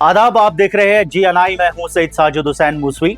आदाब, आप देख रहे हैं GNI। मैं हूं सईद साजिद हुसैन मूसवी।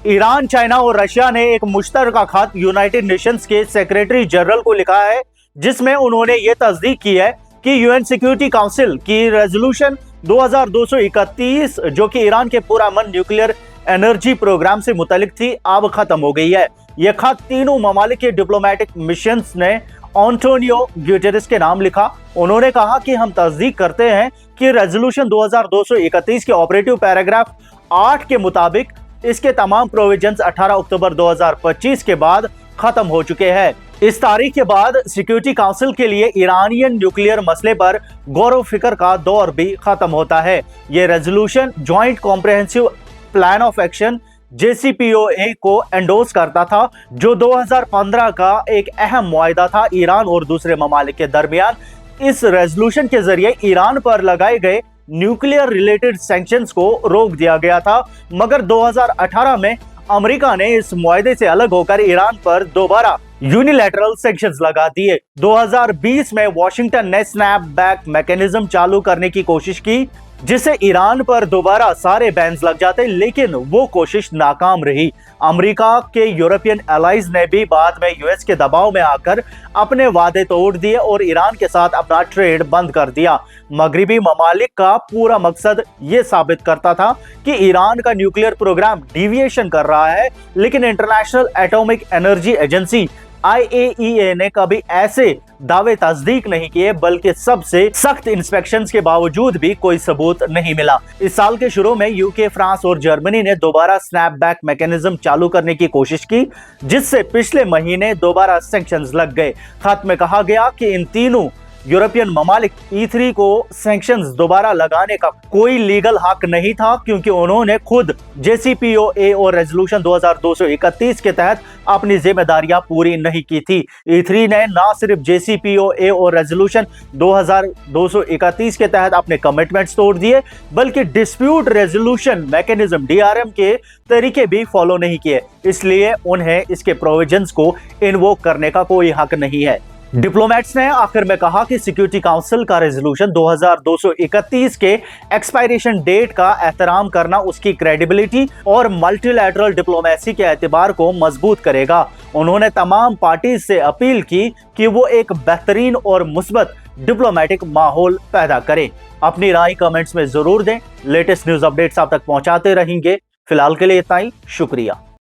ईरान, चाइना और रशिया ने एक मुश्तरका खत यूनाइटेड नेशंस के सेक्रेटरी जनरल को लिखा है, जिसमें उन्होंने ये तस्दीक की है कि यूएन सिक्योरिटी काउंसिल की रेजोल्यूशन 2231 जो कि ईरान के पुरअमन न्यूक्लियर एनर्जी प्रोग्राम से मुतल्लिक थी, अब खत्म हो गई है। यह खत तीनों ममालिक के डिप्लोमेटिक मिशंस ने एंटोनियो गुटेरेस के नाम लिखा। उन्होंने कहा कि हम तस्दीक करते हैं कि रेजोल्यूशन 2231 के ऑपरेटिव पैराग्राफ 8 के मुताबिक इसके तमाम प्रोविजंस 18 अक्टूबर 2025 के बाद खत्म हो चुके हैं। इस तारीख के बाद सिक्योरिटी काउंसिल के लिए ईरानियन न्यूक्लियर मसले पर गौर फिक्र का दौर भी खत्म होता है। यह resolution joint comprehensive plan of action JCPOA को एंडोर्स करता था, जो 2015 का एक अहम मुआहदा था ईरान और दूसरे ममालिक के दरमियान। इस रेजोल्यूशन के जरिए ईरान पर लगाए गए न्यूक्लियर रिलेटेड सैंक्शंस को रोक दिया गया था, मगर 2018 में अमेरिका ने इस मुआहदे से अलग होकर ईरान पर दोबारा यूनिलैटरल सैंक्शंस लगा दिए। 2020 में वॉशिंगटन ने स्नैपबैक मैकेनिज्म चालू करने की कोशिश की, जिससे ईरान पर दोबारा सारे बैन्स लग जाते, लेकिन वो कोशिश नाकाम रही। अमेरिका के यूरोपियन एलाइज ने भी बाद में यूएस के दबाव में आकर अपने वादे तोड़ दिए और ईरान के साथ अपना ट्रेड बंद कर दिया। मगरिबी ममालिक का पूरा मकसद ये साबित करता था कि ईरान का न्यूक्लियर प्रोग्राम डिविएशन कर रहा है, लेकिन international atomic energy agency IAEA ने कभी ऐसे दावे तस्दीक नहीं किए, बल्कि सबसे सख्त इंस्पेक्शंस के बावजूद भी कोई सबूत नहीं मिला। इस साल के शुरू में यूके, फ्रांस और जर्मनी ने दोबारा स्नैपबैक मैकेनिज्म चालू करने की कोशिश की, जिससे पिछले महीने दोबारा सैंक्शंस लग गए। खत में कहा गया कि इन तीनों यूरोपियन ममालिक E3 को सैंक्शंस दोबारा लगाने का कोई लीगल हक नहीं था, क्योंकि उन्होंने खुद JCPOA और रेजोल्यूशन 2231 के तहत अपनी जिम्मेदारियां पूरी नहीं की थी। E3 ने न सिर्फ JCPOA और रेजोल्यूशन 2231 के तहत अपने कमिटमेंट्स तोड़ दिए, बल्कि डिस्प्यूट रेजोल्यूशन मैकेनिज्म DRM के तरीके भी फॉलो नहीं किए। इसलिए उन्हें इसके प्रोविजंस को इन्वोक करने का कोई हक नहीं है। डिप्लोमेट्स ने आखिर में कहा कि सिक्योरिटी काउंसिल का रेजोल्यूशन 2231 के एक्सपायरेशन डेट का एहतराम करना उसकी क्रेडिबिलिटी और मल्टीलैटरल डिप्लोमेसी के एतबार को मजबूत करेगा। उन्होंने तमाम पार्टीज से अपील की कि वो एक बेहतरीन और मुस्बत डिप्लोमेटिक माहौल पैदा करें। अपनी राय कमेंट्स में जरूर दें। लेटेस्ट न्यूज अपडेट्स आप तक पहुंचाते रहेंगे। फिलहाल के लिए इतना ही, शुक्रिया।